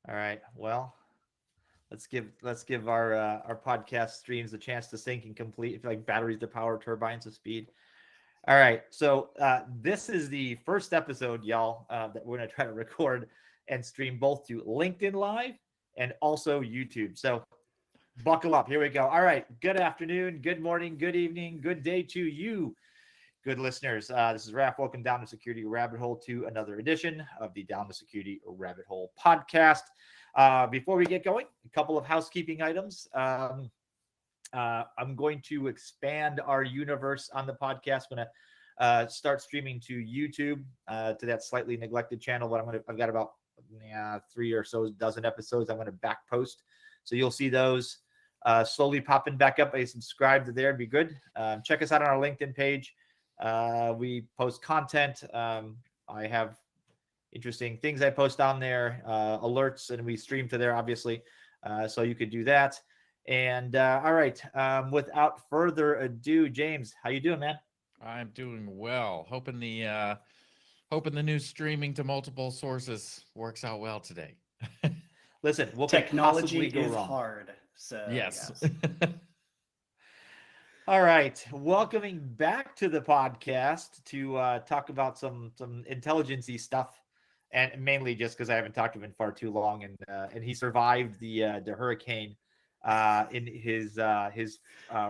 All right. Well, let's give our podcast streams a chance to sync and complete, like batteries to power turbines of speed. All right. So this is the first episode, y'all, that we're gonna try to record and stream both to LinkedIn Live and also YouTube. So buckle up. Here we go. All right. Good afternoon, good morning, good evening, good day to you, good listeners. This is Raph. Welcome down the Security Rabbit Hole to another edition of the Down the Security Rabbit Hole podcast. Before we get going, a couple of housekeeping items. I'm going to expand our universe on the podcast. I'm going to start streaming to YouTube, to that slightly neglected channel. But I've got about three or so dozen episodes I'm going to back post. So you'll see those slowly popping back up. I subscribe to there. It'd be good. Check us out on our LinkedIn page. We post content. I have interesting things I post on there, alerts, and we stream to there, obviously. So you could do that. And all right, without further ado, James, how you doing, man? I'm doing well. Hoping the new streaming to multiple sources works out well today. Listen, what technology could possibly go is wrong? hard. So Yes. All right, welcoming back to the podcast to talk about some intelligence-y stuff, and mainly just because I haven't talked to him in far too long, and he survived the hurricane in his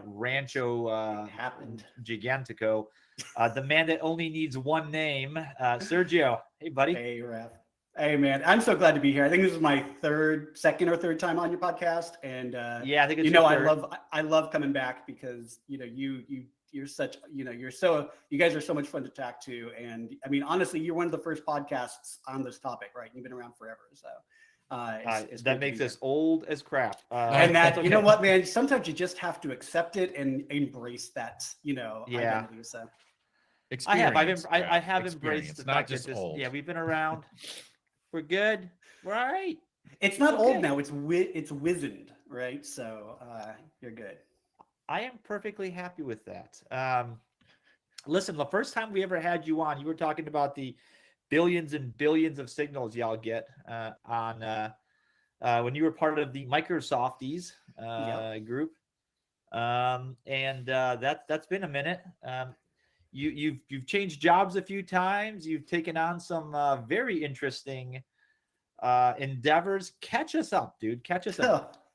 Rancho it happened. Gigantico. The man that only needs one name, Sergio. Hey, buddy. Hey, Raph. Hey, man. I'm so glad to be here. I think this is my second or third time on your podcast, and Yeah, I think it's you know, your third. I love coming back because you're such, you guys are so much fun to talk to, and I mean, honestly, you're one of the first podcasts on this topic, right? You've been around forever, so. It's That makes us old as crap. and that, that's you know okay. what, man, sometimes you just have to accept it and embrace that, Yeah. identity. So I have. Experience, I Brad. have embraced Experience, the not fact just that this. old. Yeah, we've been around. We're good. We're all right. it's not Okay. old now, it's wizened, right? So you're good. I am perfectly happy with that. Listen, the first time we ever had you on, you were talking about the billions and billions of signals y'all get on when you were part of the Microsofties group, and that's been a minute. You've changed jobs a few times. You've taken on some very interesting endeavors. Catch us up, dude. Catch us up.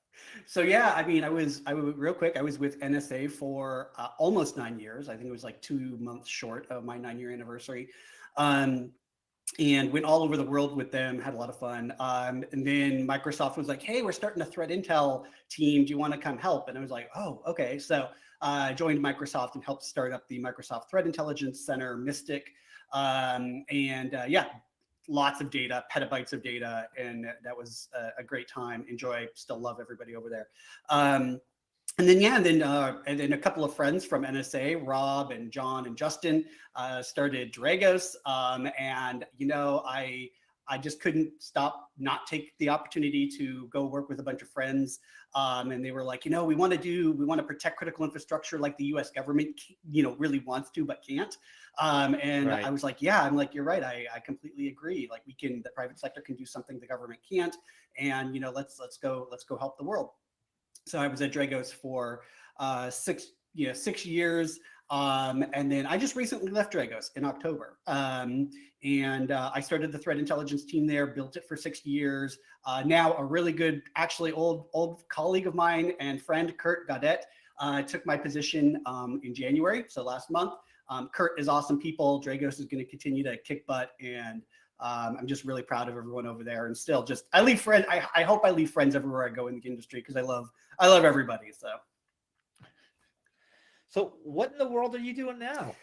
So yeah, I mean, I was real quick. I was with NSA for almost 9 years. I think it was like 2 months short of my 9-year anniversary. And went all over the world with them, had a lot of fun. And then Microsoft was like, hey, we're starting a threat intel team. Do you want to come help? And I was like, oh, okay. So I joined Microsoft and helped start up the Microsoft Threat Intelligence Center, Mystic. Yeah, lots of data, petabytes of data. And that was a great time. Still love everybody over there. And then a couple of friends from NSA, Rob and John and Justin, started Dragos. And I just couldn't not take the opportunity to go work with a bunch of friends. And they were like, we want to protect critical infrastructure like the U.S. government, really wants to but can't. Right. I was like, yeah, I'm like, you're right. I completely agree. Like the private sector can do something the government can't. And let's go help the world. So I was at Dragos for 6 years. And then I just recently left Dragos in October. I started the threat intelligence team there, built it for 6 years. Now a really good, actually old colleague of mine and friend, Kurt Gaudet, took my position in January, so last month. Kurt is awesome people. Dragos is going to continue to kick butt, and I'm just really proud of everyone over there. And still, I leave friends. I hope I leave friends everywhere I go in the industry because I love everybody. So what in the world are you doing now?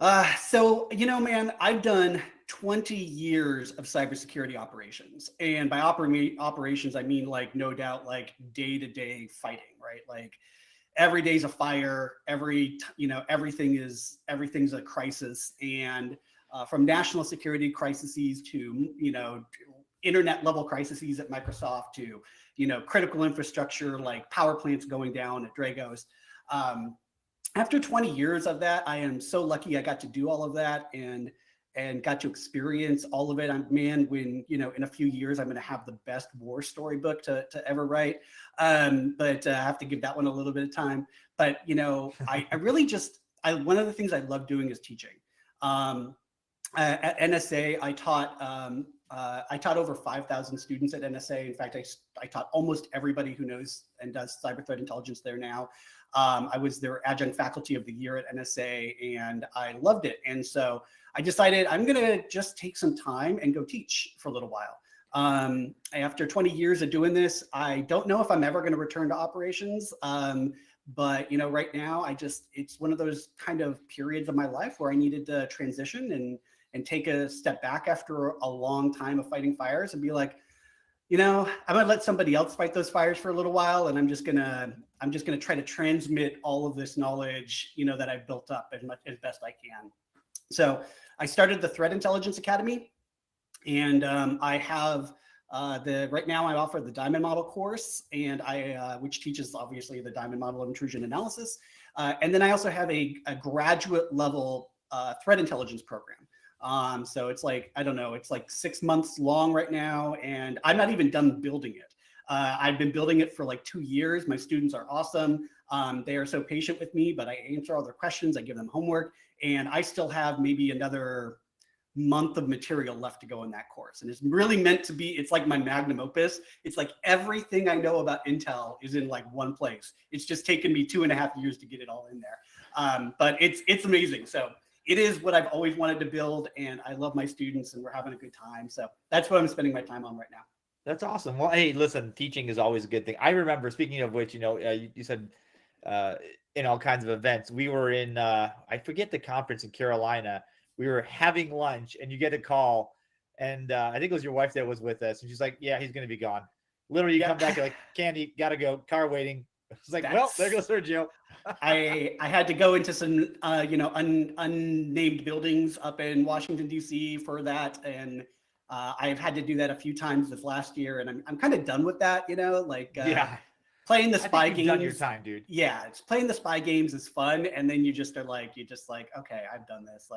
Man, I've done 20 years of cybersecurity operations, and by operations, I mean like no doubt like day-to-day fighting, right? Like every day's a fire. Everything's a crisis, and from national security crises to internet level crises at Microsoft to critical infrastructure like power plants going down at Dragos. After 20 years of that, I am so lucky I got to do all of that. And and got to experience all of it. Man, when, in a few years, I'm going to have the best war storybook to ever write. But I have to give that one a little bit of time. But, I really one of the things I love doing is teaching. At NSA, I taught over 5,000 students at NSA. In fact, I taught almost everybody who knows and does cyber threat intelligence there now. I was their adjunct faculty of the year at NSA, and I loved it. And so I decided I'm going to just take some time and go teach for a little while. After 20 years of doing this, I don't know if I'm ever going to return to operations. But right now, it's one of those kind of periods of my life where I needed to transition and take a step back after a long time of fighting fires and be like, I'm gonna let somebody else fight those fires for a little while, and I'm just gonna try to transmit all of this knowledge, that I've built up as best I can. So I started the Threat Intelligence Academy, and I have right now I offer the Diamond Model course, and which teaches obviously the Diamond Model of intrusion analysis, and then I also have a graduate level threat intelligence program. So it's like, I don't know, it's like 6 months long right now, and I'm not even done building it. I've been building it for like 2 years. My students are awesome. They are so patient with me, but I answer all their questions. I give them homework, and I still have maybe another month of material left to go in that course. And it's really meant to be, it's like my magnum opus. It's like everything I know about Intel is in like one place. It's just taken me 2.5 years to get it all in there. But it's amazing. So it is what I've always wanted to build, and I love my students, and we're having a good time. So that's what I'm spending my time on right now. That's awesome. Well, hey, listen, teaching is always a good thing. I remember, speaking of which, you said in all kinds of events, we were in, I forget the conference in Carolina. We were having lunch, and you get a call, and I think it was your wife that was with us, and she's like, "Yeah, he's going to be gone." Literally, you come back, you're like, "Candy, gotta go, car waiting." It's like, well, there goes Sergio. I had to go into some unnamed buildings up in Washington D.C. for that, and I've had to do that a few times this last year, and I'm kind of done with that. Yeah, playing the spy you've games. done your time, dude. Yeah, it's playing the spy games is fun, and then you just are like, okay, I've done this.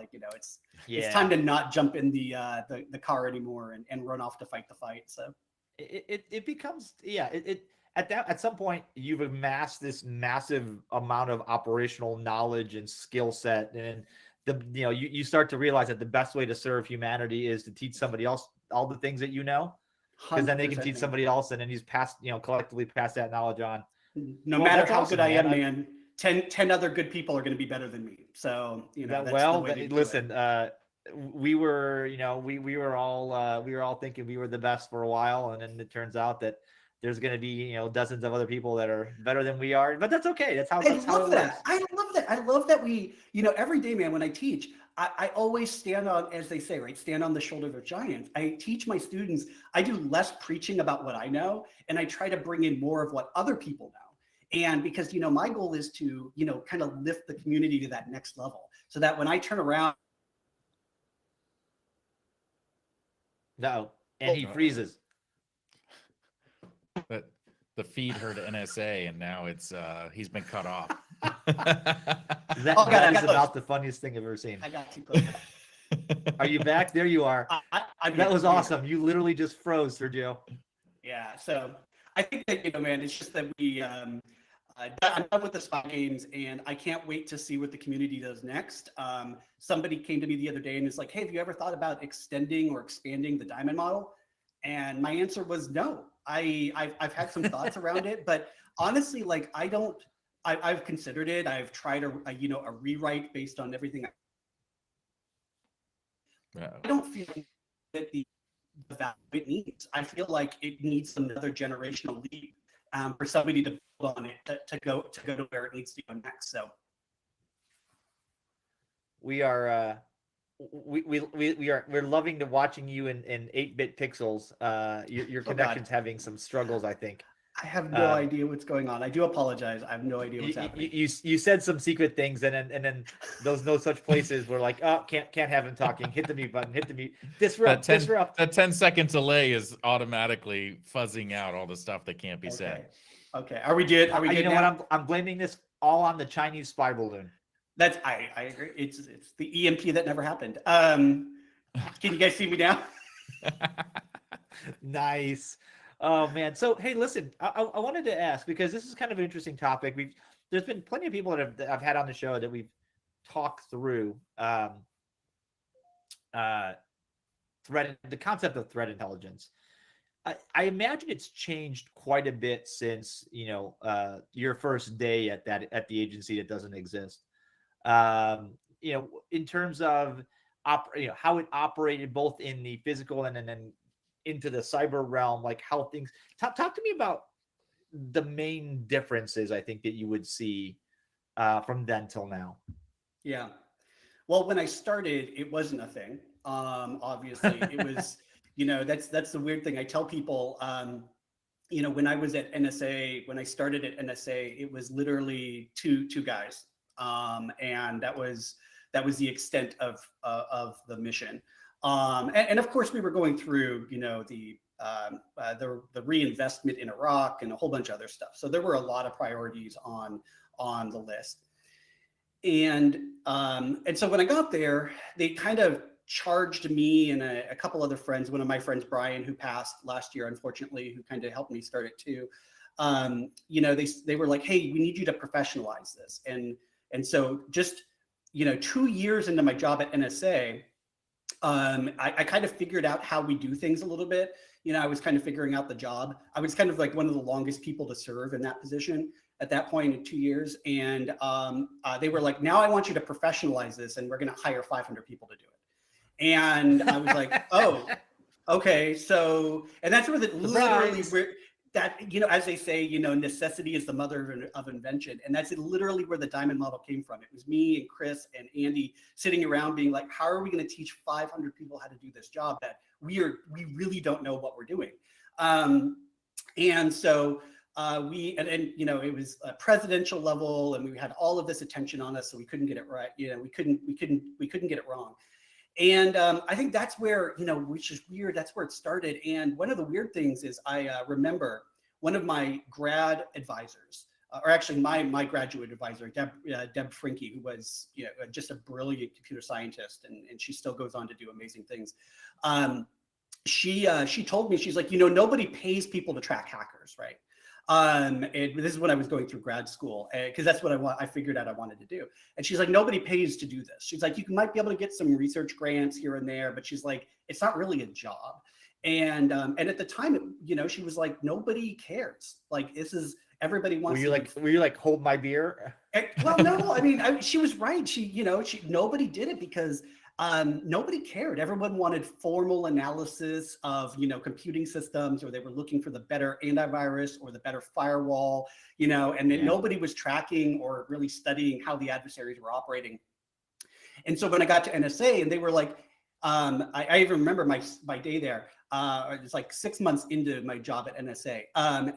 It's time to not jump in the car anymore and run off to fight the fight. So it becomes at some point you've amassed this massive amount of operational knowledge and skill set, and you start to realize that the best way to serve humanity is to teach somebody else all the things that because then they can teach somebody else, and then he's collectively pass that knowledge on. No matter how good I am, man, 10 other good people are going to be better than me. So listen, we were we were all thinking we were the best for a while, and then it turns out that there's going to be dozens of other people that are better than we are, but that's okay. That's how it works. I love that. I love that we every day, man, when I teach, I always stand on, as they say, right, stand on the shoulders of giants. I teach my students, I do less preaching about what I know, and I try to bring in more of what other people know. And because my goal is to kind of lift the community to that next level, so that when I turn around, he freezes. But the feed heard NSA, and now it's he's been cut off. That is about the funniest thing I've ever seen. I got you. Are you back? There you are. That was awesome. You literally just froze, Sergio. Yeah. So I think that man, it's just that I'm done with the spy games, and I can't wait to see what the community does next. Somebody came to me the other day and it's like, "Hey, have you ever thought about extending or expanding the Diamond Model?" And my answer was no. I've had some thoughts around it, but honestly, I've considered it. I've tried a rewrite based on everything. I don't feel that the value it needs. I feel like it needs another generational leap for somebody to build on it to go to where it needs to go next. So we are. We're loving to watching you in 8-bit pixels. Your connection's having some struggles, I think. I have no idea what's going on. I do apologize. I have no idea what's happening. You said some secret things, and then those no such places were like, oh, can't have him talking. Hit the mute button. Hit the mute. Disrupt. That 10-second delay is automatically fuzzing out all the stuff that can't be said. Okay. Are we good? You know what? I'm blaming this all on the Chinese spy balloon. I agree. It's the EMP that never happened. Can you guys see me now? Nice. Oh man. So hey, listen, I wanted to ask because this is kind of an interesting topic. There's been plenty of people that I've had on the show that we've talked through uh the concept of threat intelligence. I imagine it's changed quite a bit since your first day at the agency that doesn't exist. In terms of how it operated both in the physical and then into the cyber realm, like how things. Talk to me about the main differences I think that you would see from then till now. Yeah. Well, when I started, it wasn't a thing. Obviously, it was. That's the weird thing. I tell people, when I was at NSA, when I started at NSA, it was literally two guys, and that was the extent of the mission. And of course, we were going through, the reinvestment in Iraq and a whole bunch of other stuff. So there were a lot of priorities on the list. And so when I got there, they kind of charged me and a couple other friends, one of my friends, Brian, who passed last year, unfortunately, who kind of helped me start it too. They were like, hey, we need you to professionalize this. And so just, 2 years into my job at NSA, I kind of figured out how we do things a little bit. I was kind of figuring out the job. I was kind of like one of the longest people to serve in that position at that point in 2 years. And they were like, now I want you to professionalize this and we're going to hire 500 people to do it. And I was like, oh, okay. So, and that's where as they say, necessity is the mother of invention. And that's literally where the diamond model came from. It was me and Chris and Andy sitting around being like, how are we going to teach 500 people how to do this job that we really don't know what we're doing? And so it was a presidential level and we had all of this attention on us. So we couldn't get it right. We couldn't get it wrong. And I think that's where, which is weird, that's where it started. And one of the weird things is I remember one of my grad advisors, or actually my graduate advisor, Deb Frinke, who was just a brilliant computer scientist, and she still goes on to do amazing things. She told me, she's like, nobody pays people to track hackers, right? This is when I was going through grad school, because that's what I figured out I wanted to do. And she's like, nobody pays to do this. She's like, you might be able to get some research grants here and there, but she's like, it's not really a job. And at the time, she was like, nobody cares. Like, this is, everybody wants. Were you like, hold my beer? Well, no, I mean, she was right. Nobody did it because nobody cared. Everyone wanted formal analysis of, computing systems, or they were looking for the better antivirus or the better firewall, and then nobody was tracking or really studying how the adversaries were operating. And so when I got to NSA and they were like, I even remember my day there. It was like 6 months into my job at NSA.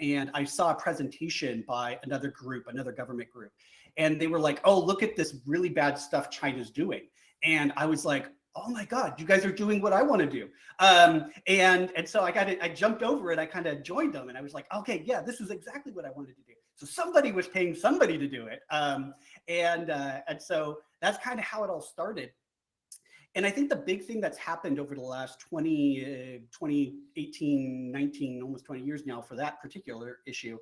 And I saw a presentation by another government group. And they were like, oh, look at this really bad stuff China's doing. And I was like, oh my God, you guys are doing what I want to do. And so I jumped over it. I kind of joined them and I was like, okay, yeah, this is exactly what I wanted to do. So somebody was paying somebody to do it. And so that's kind of how it all started. And I think the big thing that's happened over the last 18, 19, almost 20 years now for that particular issue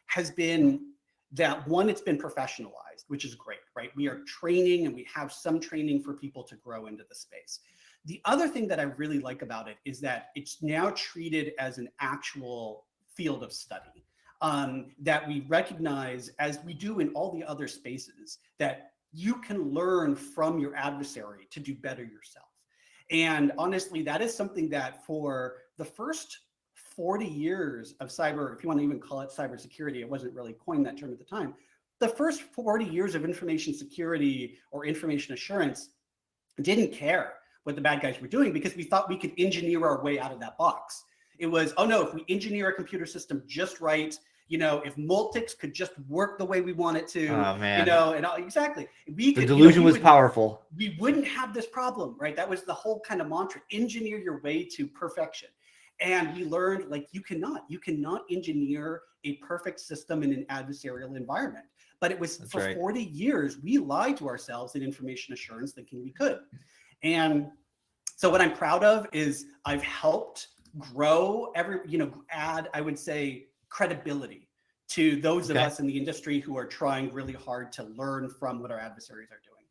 has been that, one, it's been professionalized, which is great, right? We are training and we have some training for people to grow into the space. The other thing that I really like about it is that it's now treated as an actual field of study, that we recognize, as we do in all the other spaces, that you can learn from your adversary to do better yourself. And honestly, that is something that for the first 40 years of cyber, if you want to even call it cybersecurity, it wasn't really coined that term at the time. The first 40 years of information security or information assurance didn't care what the bad guys were doing because we thought we could engineer our way out of that box. It was, oh no, if we engineer a computer system just right, if Multics could just work the way we want it to, exactly. The delusion was powerful. We wouldn't have this problem, right? That was the whole kind of mantra: engineer your way to perfection. And we learned, like, you cannot engineer a perfect system in an adversarial environment. But it was for 40 years, we lied to ourselves in information assurance thinking we could. And So what I'm proud of is I've helped grow add, I would say, credibility to those of us in the industry who are trying really hard to learn from what our adversaries are doing.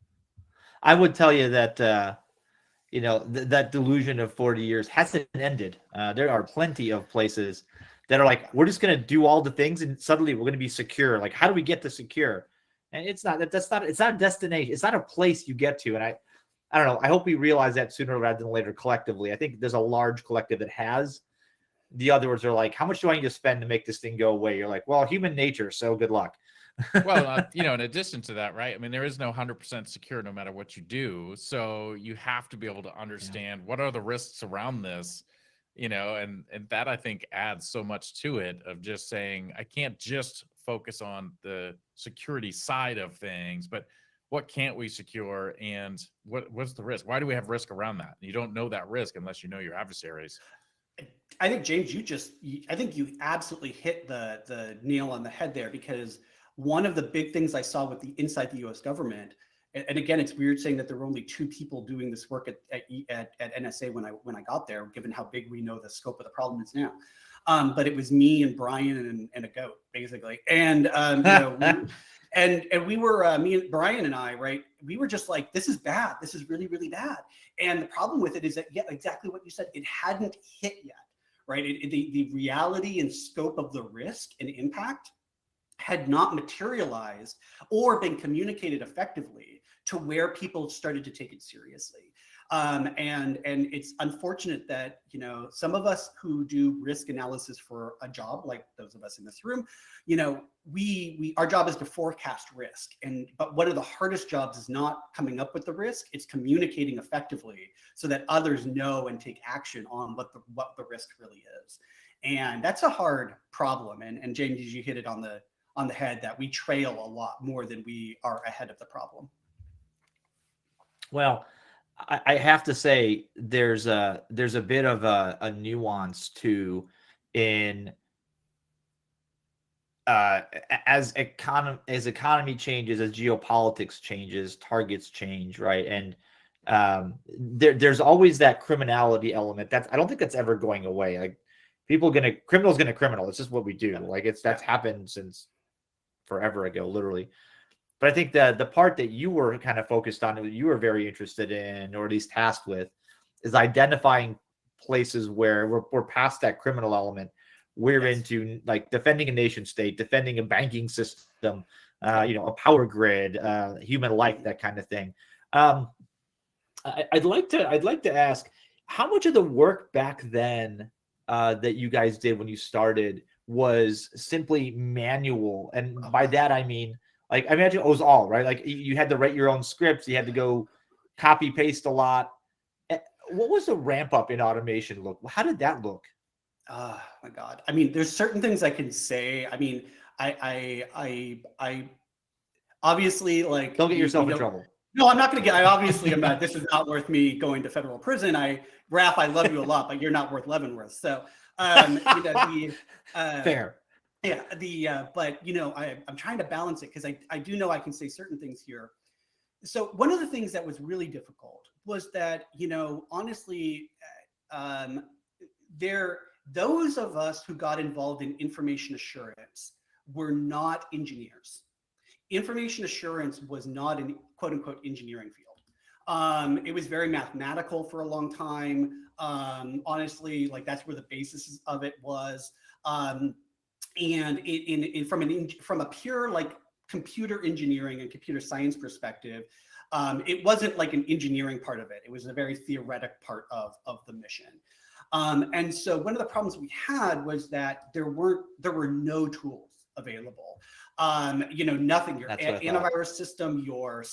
I would tell you that, that delusion of 40 years hasn't ended. There are plenty of places that are like, we're just going to do all the things and suddenly we're going to be secure. Like, how do we get to secure? And it's not a destination. It's not a place you get to. And I don't know. I hope we realize that sooner rather than later collectively. I think there's a large collective that has. The others are like, how much do I need to spend to make this thing go away? You're like, well, human nature. So good luck. Well, in addition to that, right? I mean, there is no 100% secure no matter what you do. So you have to be able to understand what are the risks around this, and that I think adds so much to it of just saying, I can't just focus on the security side of things, but what can't we secure and what's the risk? Why do we have risk around that? You don't know that risk unless you know your adversaries. I think, James, I think you absolutely hit the nail on the head there, because one of the big things I saw inside the U.S. government, and again, it's weird saying that there were only 2 people doing this work at NSA when I got there, given how big we know the scope of the problem is now. But it was me and Brian and a goat, basically, and we were me and Brian and I, right? We were just like, this is bad. This is really, really bad. And the problem with it is that, exactly what you said, it hadn't hit yet, right? The reality and scope of the risk and impact had not materialized or been communicated effectively to where people started to take it seriously. And it's unfortunate that, some of us who do risk analysis for a job, like those of us in this room, our job is to forecast risk. But one of the hardest jobs is not coming up with the risk, it's communicating effectively so that others know and take action on what the risk really is. And that's a hard problem. And James, you hit it on the head, that we trail a lot more than we are ahead of the problem. Well, I have to say there's a bit of a nuance to in as economy changes, as geopolitics changes, targets change, right? And there's always that criminality element. I don't think that's ever going away. Like, criminal's gonna criminal. It's just what we do. Yeah. Like, that's happened since forever ago, literally. But I think that the part that you were kind of focused on, that you were very interested in, or at least tasked with, is identifying places where we're past that criminal element. We're into like defending a nation state, defending a banking system, a power grid, human life, that kind of thing. I'd like to ask, how much of the work back then that you guys did when you started was simply manual? And by that I mean, like, I imagine it was all right. Like, you had to write your own scripts. You had to go copy paste a lot. What was the ramp up in automation look? How did that look? Oh my God. I mean, there's certain things I can say. I mean, I obviously, like, Don't get yourself in trouble. No, I'm not going to I obviously am not. This is not worth me going to federal prison. Raph, I love you a lot, but you're not worth Leavenworth. So, Fair. Yeah, but I'm trying to balance it, because I do know I can say certain things here. So one of the things that was really difficult was that, honestly, those of us who got involved in information assurance were not engineers. Information assurance was not an quote unquote engineering field. It was very mathematical for a long time. Honestly, like, that's where the basis of it was. And from a pure, like, computer engineering and computer science perspective, it wasn't like an engineering part of it. It was a very theoretic part of the mission. And so one of the problems we had was that there were no tools available. Nothing. Your antivirus system, your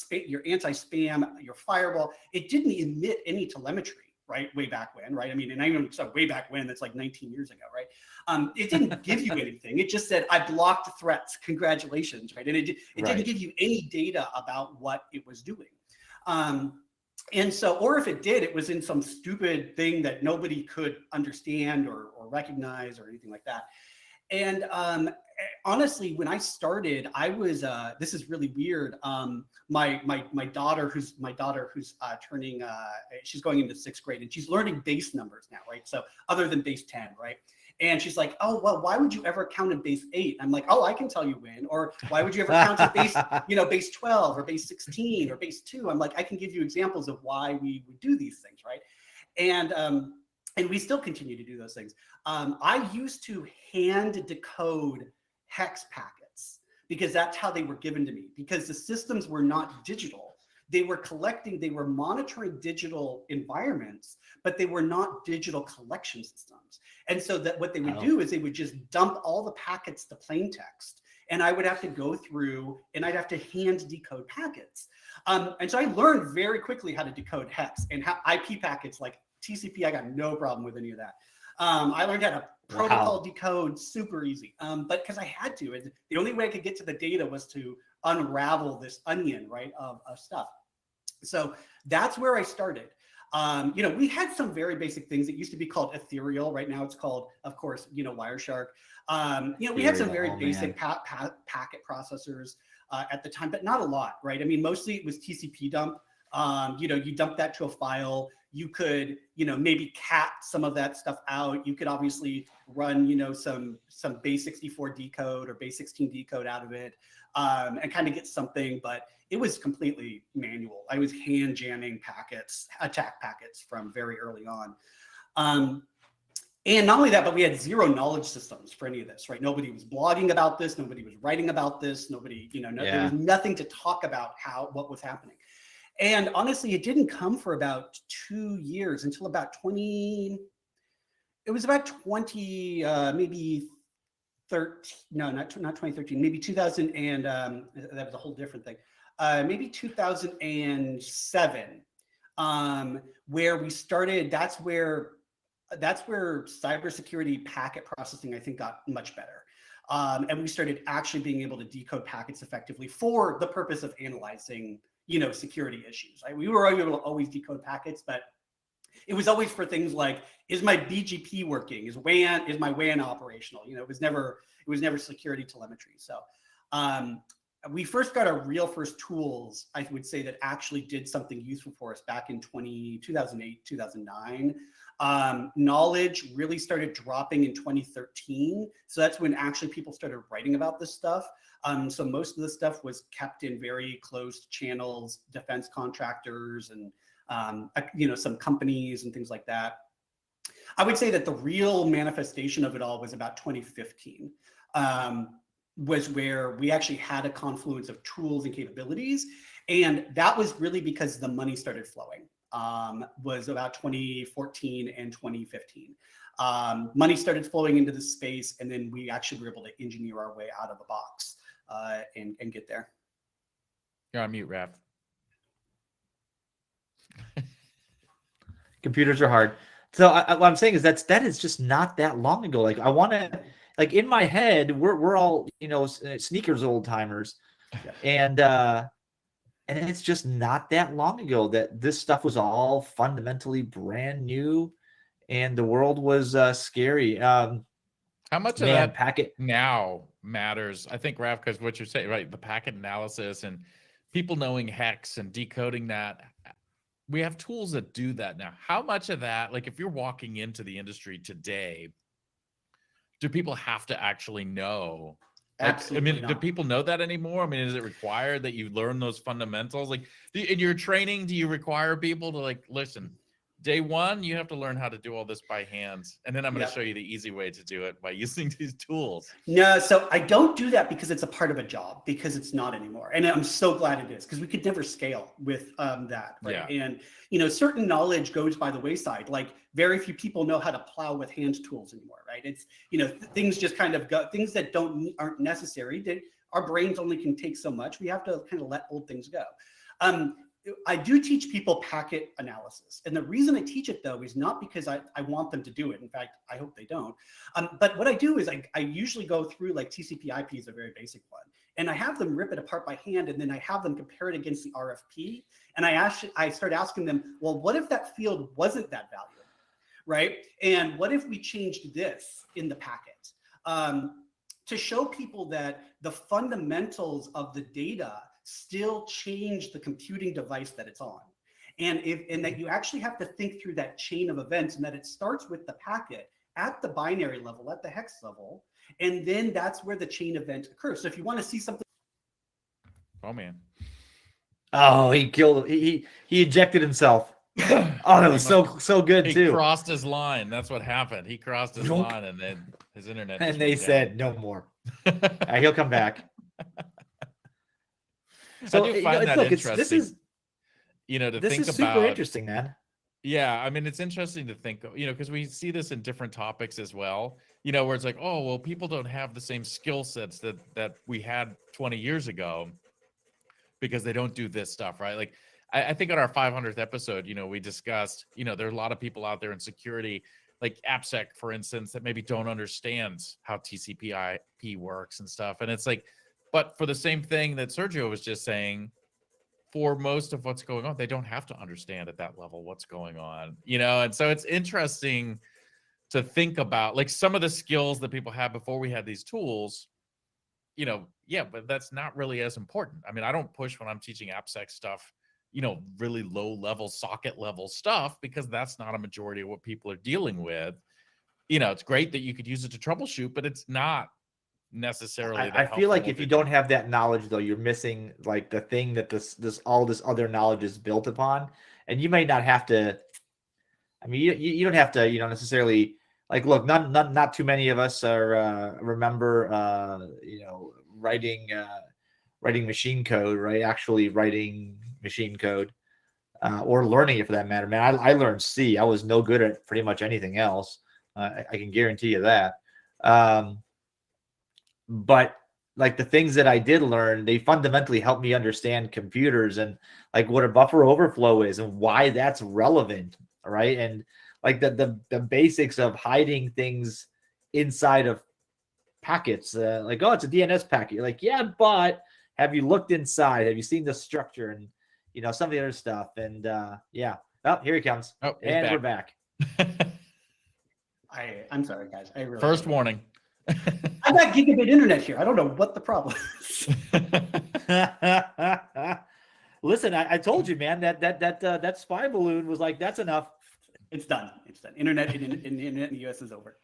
anti-spam, your firewall, it didn't emit any telemetry. Right, way back when, right? I mean, and I even said way back when, that's like 19 years ago, right? It didn't give you anything. It just said, I blocked threats, congratulations, right? And it didn't give you any data about what it was doing. And so, or if it did, it was in some stupid thing that nobody could understand or recognize or anything like that. And honestly, when I started, I was this is really weird. My daughter, who's turning, she's going into 6th grade, and she's learning base numbers now, right? So other than base 10, right? And she's like, oh, well, why would you ever count in base 8? I'm like, oh, I can tell you when. Or why would you ever count at base, base 12 or base 16 or base 2? I'm like, I can give you examples of why we would do these things, right? And we still continue to do those things. I used to hand decode hex packets because that's how they were given to me, because the systems were not digital. They were monitoring digital environments, but they were not digital collection systems. And so that what they would do is they would just dump all the packets to plain text, and I would have to go through and I'd have to hand decode packets. And so I learned very quickly how to decode hex and how IP packets like TCP. I got no problem with any of that. I learned how to protocol decode super easy, but because I had to. And the only way I could get to the data was to unravel this onion, right, of stuff. So that's where I started. We had some very basic things. It used to be called Ethereal. Right now it's called, of course, Wireshark. We had some very basic packet processors at the time, but not a lot, right? I mean, mostly it was TCP dump. You dump that to a file. You could, maybe cat some of that stuff out. You could obviously run, some base 64 decode or base 16 decode out of it, and kind of get something, but it was completely manual. I was hand jamming packets, attack packets from very early on. And not only that, but we had zero knowledge systems for any of this, right? Nobody was blogging about this. Nobody was writing about this. Nobody, there was nothing to talk about what was happening. And honestly, it didn't come for about 2 years until about 20, maybe 13, no, not 2013, maybe 2000, and that was a whole different thing. Maybe 2007, where we started, that's where cybersecurity packet processing, I think, got much better. And we started actually being able to decode packets effectively for the purpose of analyzing security issues. Right? We were able to always decode packets, but it was always for things like, is my BGP working? Is my WAN operational? It was never security telemetry. So we first got our real first tools, I would say, that actually did something useful for us back in 2008, 2009. Knowledge really started dropping in 2013. So that's when actually people started writing about this stuff. So most of the stuff was kept in very closed channels, defense contractors, and some companies and things like that. I would say that the real manifestation of it all was about 2015, was where we actually had a confluence of tools and capabilities. And that was really because the money started flowing, was about 2014 and 2015. Money started flowing into the space, and then we actually were able to engineer our way out of the box and get there. You're on mute, Raph. Computers are hard. So what I'm saying is that is just not that long ago. Like I want to, like in my head, we're all sneakers old timers, and it's just not that long ago that this stuff was all fundamentally brand new, and the world was scary. How much of that packet now matters? I think, Raph, because what you're saying, right? The packet analysis and people knowing hex and decoding that. We have tools that do that now. How much of that, like if you're walking into the industry today, do people have to actually know? Absolutely not. Do people know that anymore? I mean, is it required that you learn those fundamentals? Like in your training, do you require people to listen, day one, you have to learn how to do all this by hand. And then I'm going to show you the easy way to do it by using these tools. No, so I don't do that because it's a part of a job, because it's not anymore. And I'm so glad it is, because we could never scale with that. Right? Yeah. And, certain knowledge goes by the wayside. Like very few people know how to plow with hand tools anymore, right? It's, things just kind of go, things that aren't necessary. Our brains only can take so much. We have to kind of let old things go. I do teach people packet analysis. And the reason I teach it, though, is not because I want them to do it. In fact, I hope they don't. But what I do is I usually go through, like, TCP/IP is a very basic one. And I have them rip it apart by hand, and then I have them compare it against the RFP. And I start asking them, well, what if that field wasn't that valuable, right? And what if we changed this in the packet? to show people that the fundamentals of the data still change the computing device that it's on. And that you actually have to think through that chain of events, and that it starts with the packet at the binary level, at the hex level, and then that's where the chain event occurs. So if you want to see something, Oh man. Oh, he killed. He ejected himself. Oh, that was so good He too. crossed his line. That's what happened. He crossed his Nope. line, and then his internet. And just they went said no more. He'll come back. So I do find that interesting. This is to this think is about. super interesting, man. Yeah, I mean, it's interesting to think, because we see this in different topics as well, where it's like, oh, well, people don't have the same skill sets that we had 20 years ago because they don't do this stuff, right? Like, I think on our 500th episode, we discussed, there are a lot of people out there in security, like AppSec, for instance, that maybe don't understand how TCP/IP works and stuff. And it's like, but for the same thing that Sergio was just saying, for most of what's going on, they don't have to understand at that level what's going on, and so it's interesting to think about, like, some of the skills that people had before we had these tools, but that's not really as important. I mean, I don't push when I'm teaching AppSec stuff, really low level socket level stuff, because that's not a majority of what people are dealing with. It's great that you could use it to troubleshoot, but it's not necessarily. I feel like if you don't have that knowledge, though, you're missing like the thing that all this other knowledge is built upon. And you may not have to. I mean, you don't have to, necessarily, like, look, not too many of us are remember writing machine code, right? Actually writing machine code, or learning it for that matter. Man, I learned C. I was no good at pretty much anything else. I can guarantee you that. But like the things that I did learn, they fundamentally helped me understand computers and like what a buffer overflow is and why that's relevant, right? And like the basics of hiding things inside of packets, like, oh, it's a DNS packet. You're like, yeah, but have you looked inside? Have you seen the structure and some of the other stuff? And yeah, oh, here he comes. Oh, and we're back. I'm sorry, guys. I really First warning. I got gigabit internet here. I don't know what the problem is. Listen, I told you, man, that spy balloon was like, that's enough. It's done. It's done. Internet in the US is over.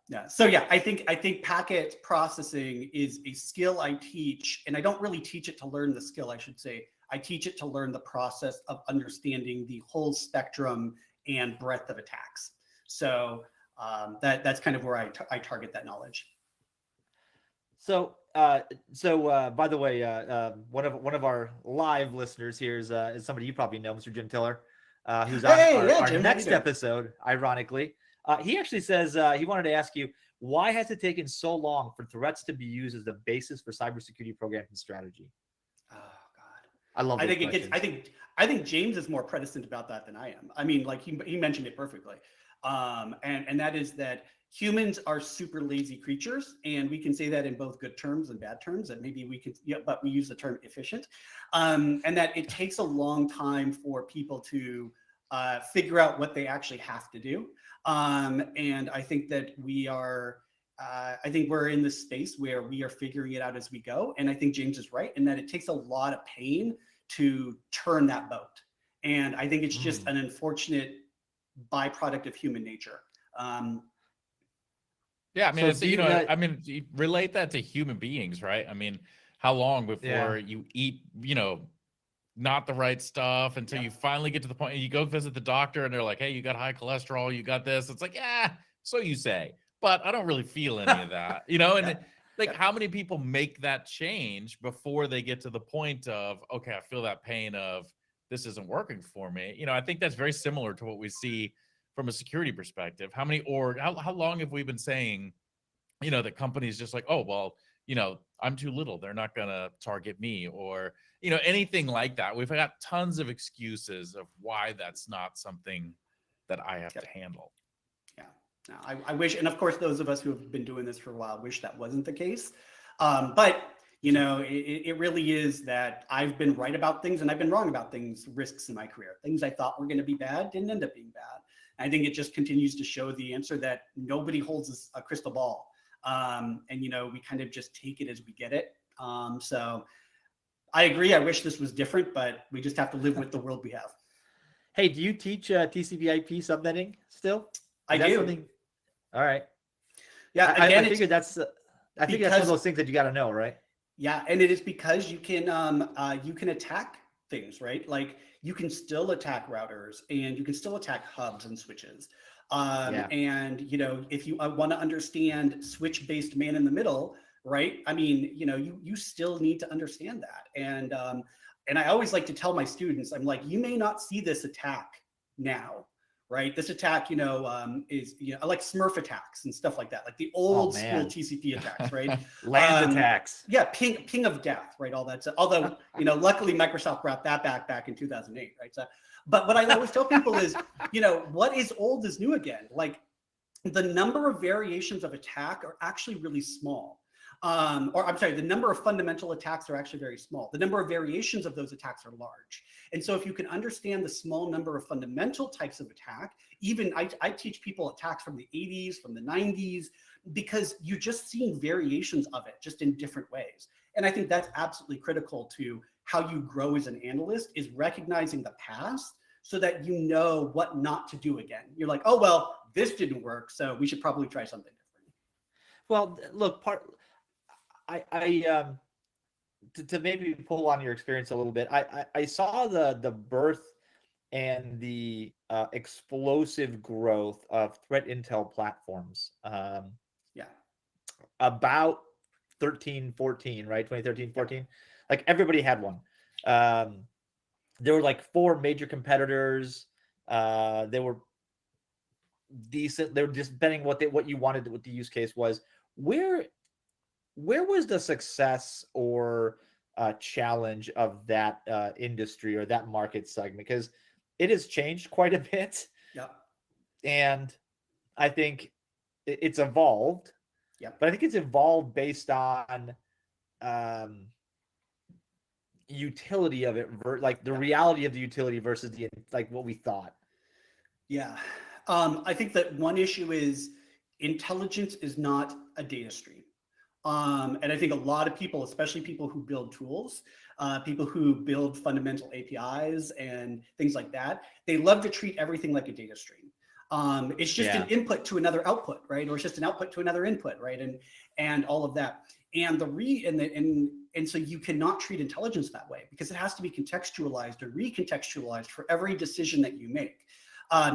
Yeah. So yeah, I think packet processing is a skill I teach, and I don't really teach it to learn the skill, I should say. I teach it to learn the process of understanding the whole spectrum and breadth of attacks. So that's kind of where I target that knowledge. So by the way, one of our live listeners here is somebody you probably know, Mr. Jim Tiller, who's on our Jim, next episode. Ironically, he actually says he wanted to ask you, why has it taken so long for threats to be used as the basis for cybersecurity programs and strategy? Oh God, I love. I think James is more reticent about that than I am. I mean, like he mentioned it perfectly. And that is that humans are super lazy creatures, and we can say that in both good terms and bad terms, that maybe we could, but we use the term efficient, and that it takes a long time for people to figure out what they actually have to do. And I think that I think we're in this space where we are figuring it out as we go. And I think James is right in that it takes a lot of pain to turn that boat. And I think it's just an unfortunate byproduct of human nature. Yeah, I mean, So it's, I mean, you relate that to human beings, right? I mean, how long before you eat, not the right stuff until you finally get to the point you go visit the doctor and they're like, hey, you got high cholesterol, you got this. It's like, yeah, so you say, but I don't really feel any of that, and like how many people make that change before they get to the point of, okay, I feel that pain of this isn't working for me. I think that's very similar to what we see from a security perspective. How long have we been saying, that companies just like, oh, well, I'm too little, they're not going to target me, or, anything like that. We've got tons of excuses of why that's not something that I have to handle. Yeah. No, I wish, and of course, those of us who have been doing this for a while wish that wasn't the case. But it really is that I've been right about things and I've been wrong about things, risks in my career. Things I thought were going to be bad didn't end up being bad. I think it just continues to show the answer that nobody holds a crystal ball. And, we kind of just take it as we get it. So I agree. I wish this was different, but we just have to live with the world we have. Hey, do you teach TCP/IP subnetting still? I Is that do. something- All right. Yeah. I Again, figured that's one of those things that you got to know, right? yeah, and it is because you can attack things, right? Like you can still attack routers and you can still attack hubs and switches. Yeah. And if you want to understand switch-based man in the middle, right? I mean, you still need to understand that. And I always like to tell my students, I'm like, you may not see this attack now, right? This attack, is I like Smurf attacks and stuff like that, like the old school man. TCP attacks, right? Land attacks. Yeah, ping of death, right? All that stuff. Although, luckily Microsoft brought that back in 2008, right? So, but what I always tell people is, what is old is new again. Like the number of variations of attack are actually really small. Or I'm sorry, the number of fundamental attacks are actually very small. The number of variations of those attacks are large. And so if you can understand the small number of fundamental types of attack, even I teach people attacks from the 80s, from the 90s, because you're just seeing variations of it just in different ways. And I think that's absolutely critical to how you grow as an analyst, is recognizing the past so that you know what not to do again. You're like, oh, well, this didn't work, so we should probably try something different. Well, look, to maybe pull on your experience a little bit, I saw the birth and the explosive growth of threat intel platforms. About 14, right? 2013, 14. Like everybody had one. There were like 4 major competitors. They were decent. They were just depending what you wanted, what the use case was. Where was the success or challenge of that industry or that market segment? Because it has changed quite a bit. Yeah. And I think it's evolved. Yeah. But I think it's evolved based on utility of it, like the reality of the utility versus the like what we thought. Yeah. I think that one issue is intelligence is not a data stream. And I think a lot of people, especially people who build tools, people who build fundamental APIs and things like that, they love to treat everything like a data stream. It's just an input to another output, right? Or it's just an output to another input, right? And all of that. And and so you cannot treat intelligence that way, because it has to be contextualized or recontextualized for every decision that you make.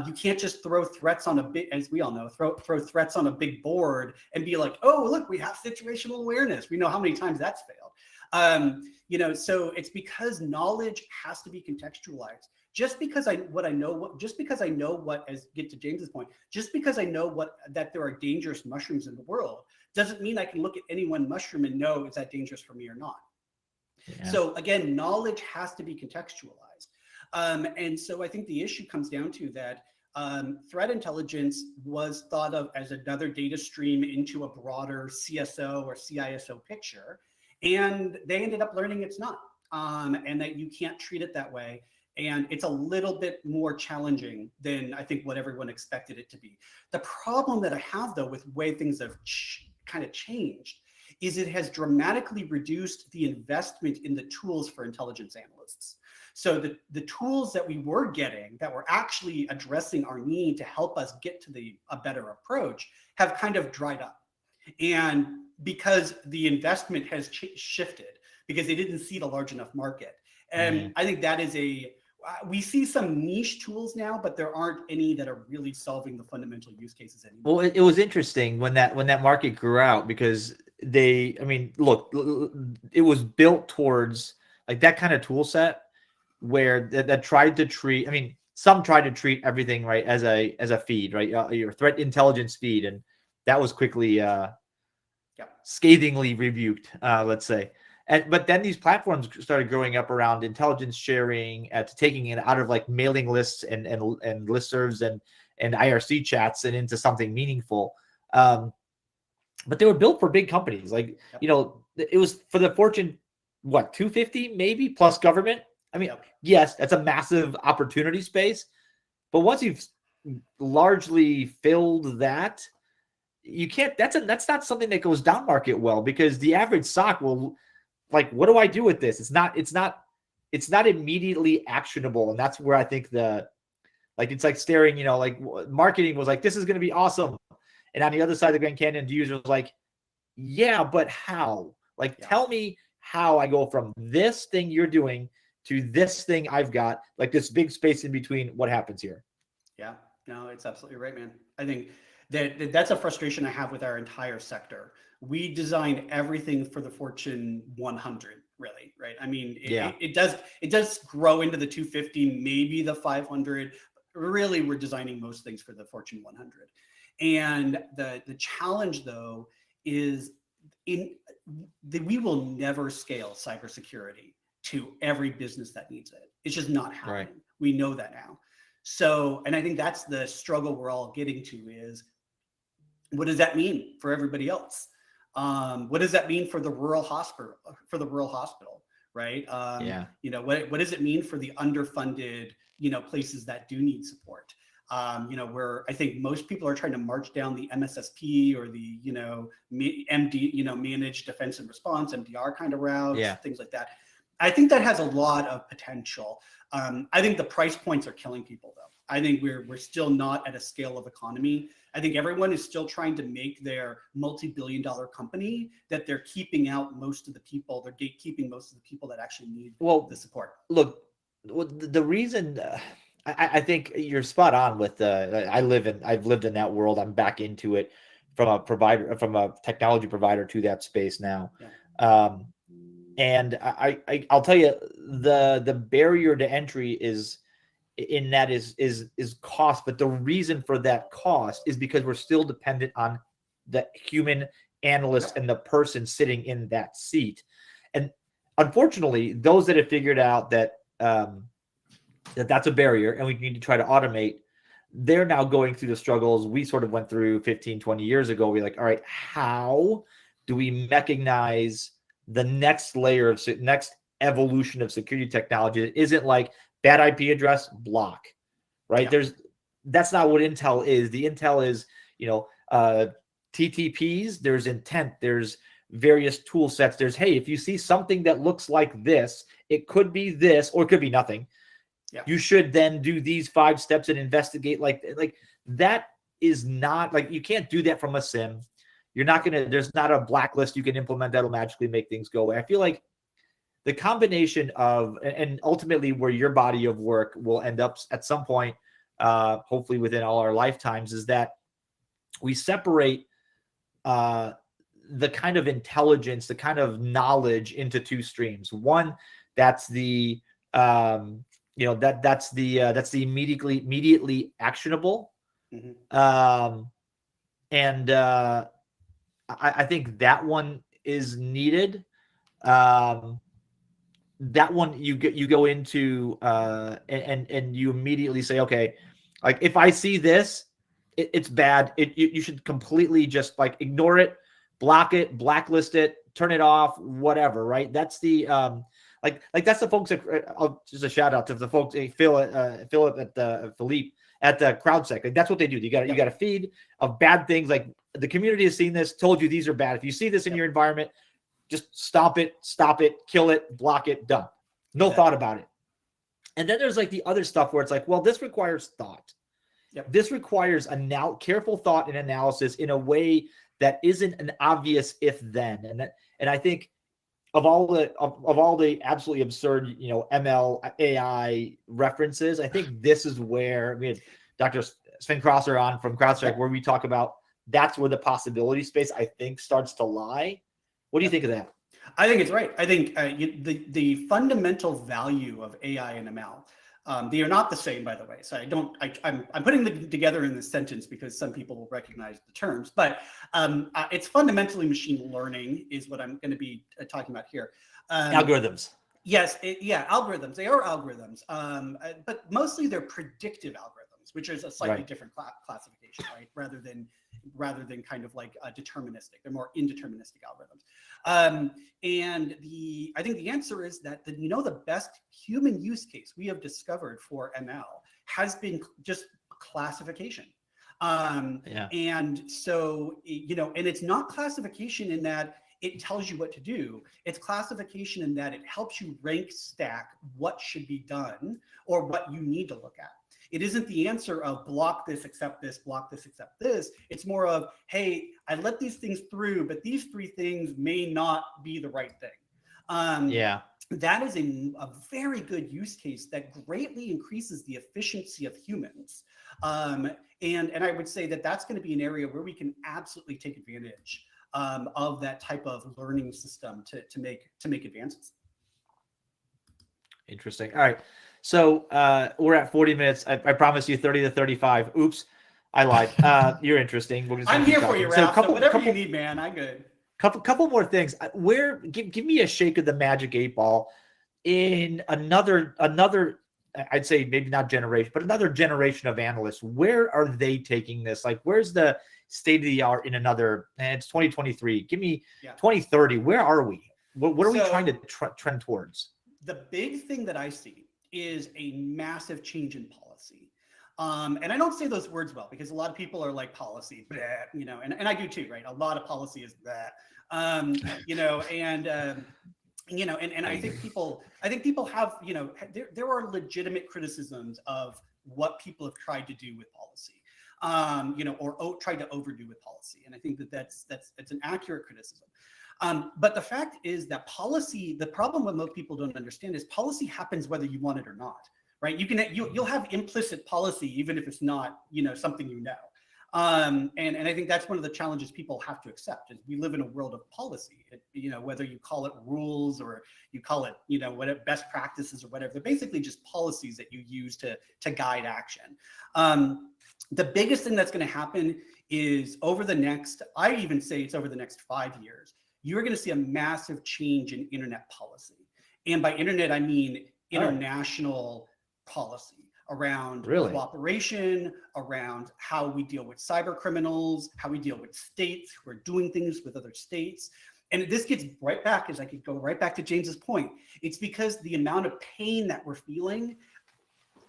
You can't just throw threats on a big, as we all know, throw threats on a big board and be like, oh, look, we have situational awareness. We know how many times that's failed. So it's because knowledge has to be contextualized. Just because I know what, as get to James's point, just because I know that there are dangerous mushrooms in the world doesn't mean I can look at any one mushroom and know, is that dangerous for me or not? Yeah. So again, knowledge has to be contextualized. And so I think the issue comes down to that threat intelligence was thought of as another data stream into a broader CSO or CISO picture. And they ended up learning it's not, and that you can't treat it that way. And it's a little bit more challenging than I think what everyone expected it to be. The problem that I have, though, with the way things have kind of changed is it has dramatically reduced the investment in the tools for intelligence analysts. So the tools that we were getting that were actually addressing our need to help us get to a better approach have kind of dried up. And because the investment has shifted, because they didn't see the large enough market. And I think that is we see some niche tools now, but there aren't any that are really solving the fundamental use cases anymore. Well, it was interesting when that market grew out, because look, it was built towards like that kind of tool set where that tried to treat, some tried to treat everything right as a feed, right? Your threat intelligence feed. And that was quickly scathingly rebuked, let's say. But then these platforms started growing up around intelligence sharing, to taking it out of like mailing lists and listservs and IRC chats and into something meaningful. But they were built for big companies. Like, it was for the Fortune, 250 maybe plus government. Yes, that's a massive opportunity space. But once you've largely filled that, you can't, that's not something that goes down market well, because the average SOC will, like, what do I do with this? It's not immediately actionable. And that's where I think it's like staring, like marketing was like, this is going to be awesome. And on the other side of the Grand Canyon, the user was like, yeah, but how? Like, tell me how I go from this thing you're doing to this thing I've got, like this big space in between. What happens here? Yeah, no, it's absolutely right, man. I think that's a frustration I have with our entire sector. We design everything for the Fortune 100, really, right? I mean, it does grow into the 250, maybe the 500. Really, we're designing most things for the Fortune 100. And the challenge, though, is we will never scale cybersecurity to every business that needs it. It's just not happening. Right. We know that now. So, and I think that's the struggle we're all getting to is, what does that mean for everybody else? What does that mean for the rural hospital? Right? What does it mean for the underfunded, places that do need support? Where I think most people are trying to march down the MSSP or the, MD, managed defense and response, MDR kind of routes, things like that. I think that has a lot of potential. I think the price points are killing people, though. I think we're still not at a scale of economy. I think everyone is still trying to make their multi-billion-dollar company that they're keeping out most of the people. They're gatekeeping most of the people that actually need the support. Look, the reason I think you're spot on with I've lived in that world. I'm back into it from a technology provider to that space now. Yeah. And I'll tell you, the barrier to entry is cost, but the reason for that cost is because we're still dependent on the human analyst and the person sitting in that seat. And unfortunately, those that have figured out that that's a barrier and we need to try to automate, they're now going through the struggles we sort of went through 15, 20 years ago. We're like, all right, how do we mechanize the next layer of next evolution of security technology? It isn't like bad IP address, block, right? Yeah. That's not what Intel is. The Intel is, TTPs, there's intent, there's various tool sets. There's, hey, if you see something that looks like this, it could be this, or it could be nothing. Yeah. You should then do these 5 steps and investigate. Like that is not, like, you can't do that from a SIM. There's not a blacklist you can implement that'll magically make things go away. I feel like the combination of, and ultimately where your body of work will end up at some point, hopefully within all our lifetimes, is that we separate the kind of intelligence, the kind of knowledge into 2 streams. One, that's the that's the immediately actionable. Mm-hmm. I think that one is needed. That one you go into and you immediately say, okay, like if I see this, it's bad. You should completely just like ignore it, block it, blacklist it, turn it off, whatever. Right? That's the like that's the folks that just a shout out to the folks, Philip at Philippe at the CrowdSec. Like, that's what they do. You got a feed of bad things. Like, the community has seen this, told you these are bad. If you see this in your environment, just stop it, kill it, block it, done. No thought about it. And then there's like the other stuff where it's like, well, this requires thought. Yep. This requires careful thought and analysis in a way that isn't an obvious if then. And I think of all the absolutely absurd, ML AI references, I think this is where we had Dr. Sven Crosser on from CrowdStrike, where we talk about that's where the possibility space, I think, starts to lie. What do you think of that? I think it's right. I think the fundamental value of AI and ML, they are not the same, by the way. So I'm putting them together in this sentence because some people will recognize the terms, but it's fundamentally machine learning is what I'm going to be talking about here. Algorithms. Yes. Algorithms. They are algorithms, but mostly they're predictive algorithms, which is a slightly different classification, right? Rather than kind of like deterministic. They're more indeterministic algorithms. And I think the answer is that the best human use case we have discovered for ML has been just classification. Yeah. And so, and it's not classification in that it tells you what to do. It's classification in that it helps you rank stack what should be done or what you need to look at. It isn't the answer of block this, accept this, block this, accept this. It's more of, hey, I let these things through, but these 3 things may not be the right thing. Yeah. That is a very good use case that greatly increases the efficiency of humans. And I would say that that's going to be an area where we can absolutely take advantage of that type of learning system to make advances. Interesting. All right. So we're at 40 minutes. I promised you 30 to 35. Oops, I lied. You're interesting. I'm here for you, Ralph. So whatever you need, man. I'm good. Couple more things. Give me a shake of the magic 8 ball in another I'd say maybe not generation, but another generation of analysts. Where are they taking this? Like, where's the state of the art in another? It's 2023. Give me 2030. Where are we? What are we trying to trend towards? The big thing that I see is a massive change in policy. And I don't say those words well because a lot of people are like policy, bleh, and I do too, right? A lot of policy is that, and I think people have, there are legitimate criticisms of what people have tried to do with policy, or tried to overdo with policy. And I think that's an accurate criticism. But the fact is that policy, the problem what most people don't understand is policy happens whether you want it or not, right? You'll have implicit policy even if it's not, something And I think that's one of the challenges people have to accept is we live in a world of policy. Whether you call it rules or you call it, whatever best practices or whatever, they're basically just policies that you use to guide action. The biggest thing that's going to happen is I even say it's over the next 5 years, you're going to see a massive change in internet policy. And by internet, I mean international policy around cooperation, around how we deal with cyber criminals, how we deal with states who are doing things with other states. And this gets right back, as I could go right back to James's point, it's because the amount of pain that we're feeling,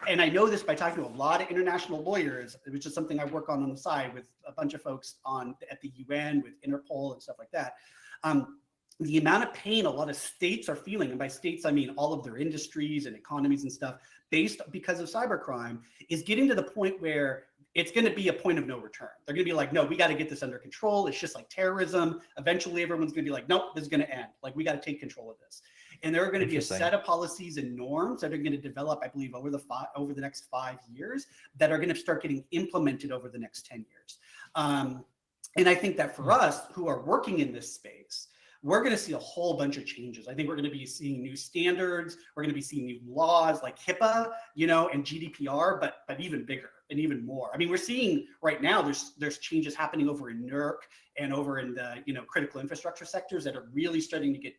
and I know this by talking to a lot of international lawyers, which is something I work on the side with a bunch of folks at the UN, with Interpol and stuff like that. The amount of pain a lot of states are feeling, and by states, I mean all of their industries and economies and stuff, because of cybercrime, is getting to the point where it's going to be a point of no return. They're going to be like, no, we got to get this under control. It's just like terrorism. Eventually, everyone's going to be like, nope, this is going to end. Like, we got to take control of this. And there are going to be a set of policies and norms that are going to develop, I believe, over the next 5 years that are going to start getting implemented over the next 10 years. And I think that for us who are working in this space, we're going to see a whole bunch of changes. I think we're going to be seeing new standards. We're going to be seeing new laws like HIPAA, and GDPR, but even bigger and even more. I mean, we're seeing right now there's changes happening over in NERC and over in the critical infrastructure sectors that are really starting to get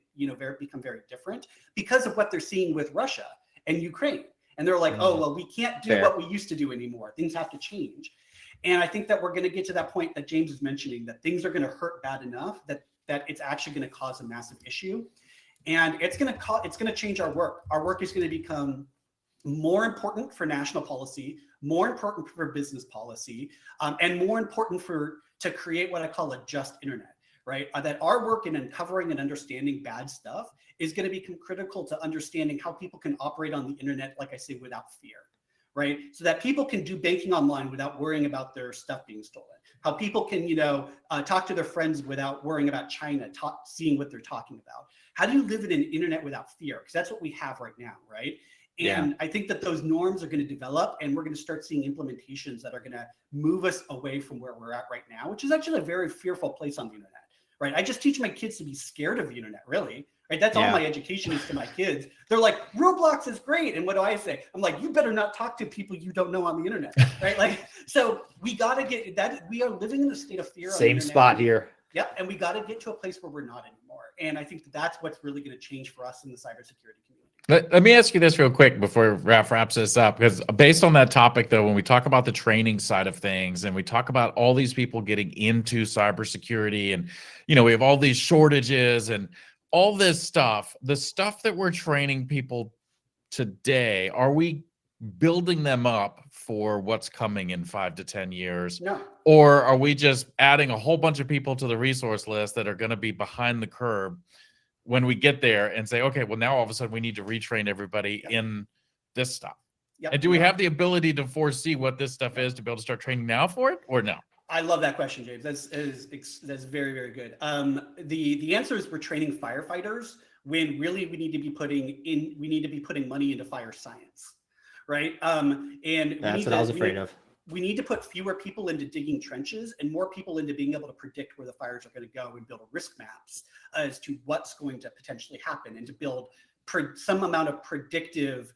become very different because of what they're seeing with Russia and Ukraine. And they're like, oh well, we can't do what we used to do anymore. Things have to change. And I think that we're going to get to that point that James is mentioning, that things are going to hurt bad enough that it's actually going to cause a massive issue, and it's going to change our work. Our work is going to become more important for national policy, more important for business policy, and more important to create what I call a just internet, right? That our work in uncovering and understanding bad stuff is going to become critical to understanding how people can operate on the internet, like I say, without fear. Right? So that people can do banking online without worrying about their stuff being stolen. How people can, talk to their friends without worrying about China, seeing what they're talking about. How do you live in an internet without fear? Because that's what we have right now, right? And I think that those norms are going to develop, and we're going to start seeing implementations that are going to move us away from where we're at right now, which is actually a very fearful place on the internet, right? I just teach my kids to be scared of the internet, really. Right? That's all my education is to my kids. They're like, Roblox is great. And what do I say? I'm like, you better not talk to people you don't know on the internet. Right? Like, so we got to get that. We are living in a state of fear. Same spot here. Yep. And we got to get to a place where we're not anymore. And I think that's what's really going to change for us in the cybersecurity community. Let me ask you this real quick before Ralph wraps this up, because based on that topic, though, when we talk about the training side of things and we talk about all these people getting into cybersecurity and, we have all these shortages and all this stuff, the stuff that we're training people today, are we building them up for what's coming in 5 to 10 years? No. Or are we just adding a whole bunch of people to the resource list that are going to be behind the curve when we get there and say, okay, well, now all of a sudden we need to retrain everybody in this stuff? Yep. And do we have the ability to foresee what this stuff is to be able to start training now for it, or no? I love that question, James. That's very, very good. The answer is we're training firefighters when really we need to be putting money into fire science, right? And That's what I was afraid of. We need to put fewer people into digging trenches and more people into being able to predict where the fires are going to go and build risk maps as to what's going to potentially happen, and to build some amount of predictive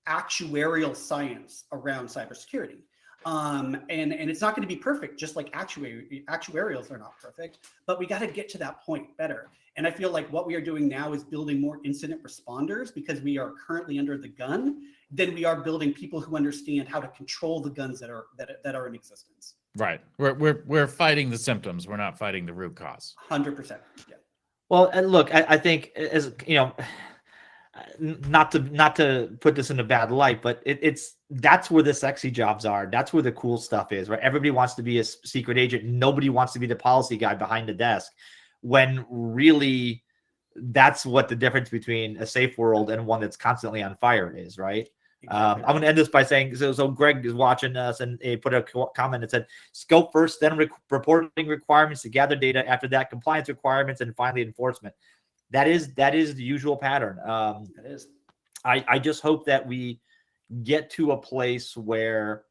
actuarial science around cybersecurity. And it's not going to be perfect, just like actuarials are not perfect, but we got to get to that point better. And I feel like what we are doing now is building more incident responders, because we are currently under the gun, than we are building people who understand how to control the guns that are in existence. Right. We're fighting the symptoms. We're not fighting the root cause. 100%. Yeah. Well, and look, I think, as you know, not to put this in a bad light, but that's where the sexy jobs are. That's where the cool stuff is, right? Everybody wants to be a secret agent. Nobody wants to be the policy guy behind the desk, when really that's what the difference between a safe world and one that's constantly on fire is, right? Exactly. I'm going to end this by saying, so Greg is watching us, and he put a comment that said, scope first, then reporting requirements to gather data. After that, compliance requirements, and finally enforcement. That is the usual pattern. It is. I just hope that we get to a place where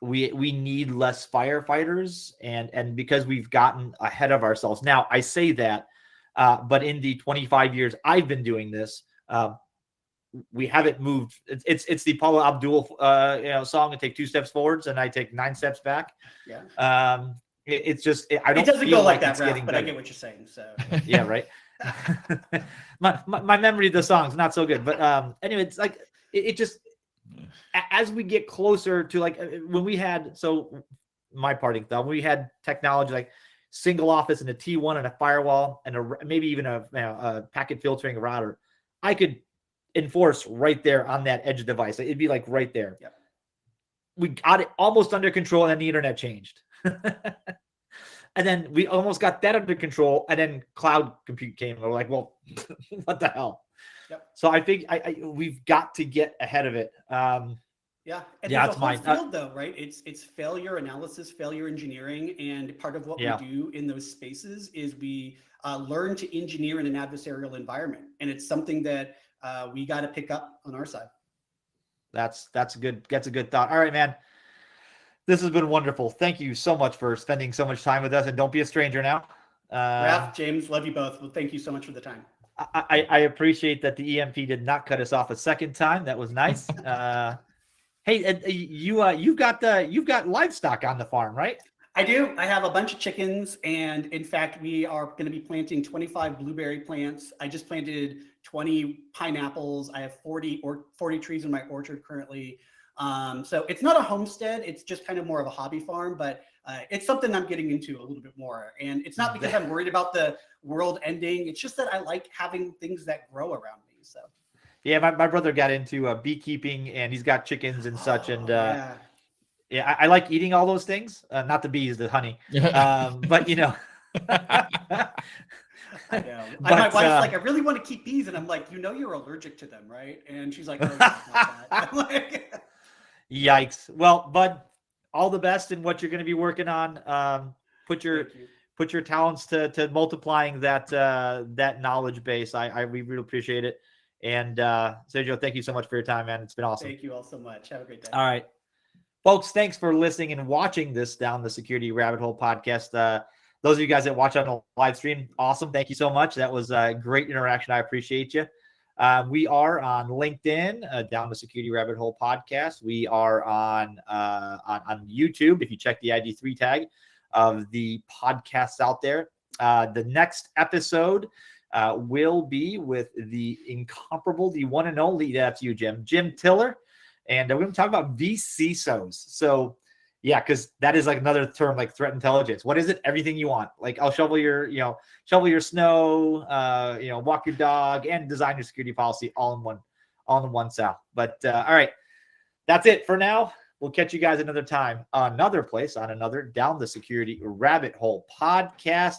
we need less firefighters, and because we've gotten ahead of ourselves. Now, I say that, but in the 25 years I've been doing this, we haven't moved. It's the Paula Abdul song. I take 2 steps forwards and I take 9 steps back. Yeah. It's just I don't. It doesn't feel go like it's that, Ralph, getting but I better. get what you're saying. So Yeah, right. my memory of the song's not so good, but anyway, it's like it just, as we get closer to, like, when we had, so my parting thought, we had technology like single office and a T1 and a firewall and maybe even a packet filtering router, I could enforce right there on that edge device. It'd be like right there. Yep. We got it almost under control, and then the internet changed. And then we almost got that under control, and then cloud compute came. We're like, well, what the hell? Yep. So I think we've got to get ahead of it. yeah, and Yeah, there's it's a whole mine. field though, right? It's failure analysis, failure engineering, and part of what Yeah. we do in those spaces is we learn to engineer in an adversarial environment, and it's something that we got to pick up on our side. That's a good thought. All right, man. This has been wonderful. Thank you so much for spending so much time with us, and don't be a stranger now. Ralph, James, love you both. Well, thank you so much for the time. I appreciate that the EMP did not cut us off a second time. That was nice. Hey, you've got livestock on the farm, right? I do. I have a bunch of chickens, and in fact, we are going to be planting 25 blueberry plants. I just planted 20 pineapples. I have 40 trees in my orchard currently. So it's not a homestead. It's just kind of more of a hobby farm, but it's something I'm getting into a little bit more. And it's not because I'm worried about the world ending. It's just that I like having things that grow around me. So yeah, my brother got into beekeeping, and he's got chickens and such. And yeah, I like eating all those things. Not the bees, the honey. But you know. I know. My wife's like, I really want to keep bees, and I'm like, you're allergic to them, right? And she's like, oh, it's not that. I'm like, yikes. Well, bud, all the best in what you're going to be working on. Put your talents to multiplying that knowledge base. We really appreciate it. And Sergio, thank you so much for your time, man. It's been awesome. Thank you all so much. Have a great day. All right, folks, thanks for listening and watching this Down the Security Rabbit Hole podcast. Those of you guys that watch on the live stream, awesome. Thank you so much. That was a great interaction. I appreciate you. We are on LinkedIn, Down the Security Rabbit Hole podcast. We are on YouTube. If you check the ID3 tag of the podcasts out there, the next episode will be with the incomparable, the one and only, that's you, Jim Tiller. And we're going to talk about VCSOs. So yeah, because that is like another term, like threat intelligence. What is it? Everything you want. Like, I'll shovel your snow, walk your dog, and design your security policy all in one cell. But all right, That's it for now. We'll catch you guys another time, another place on another Down the Security Rabbit Hole podcast.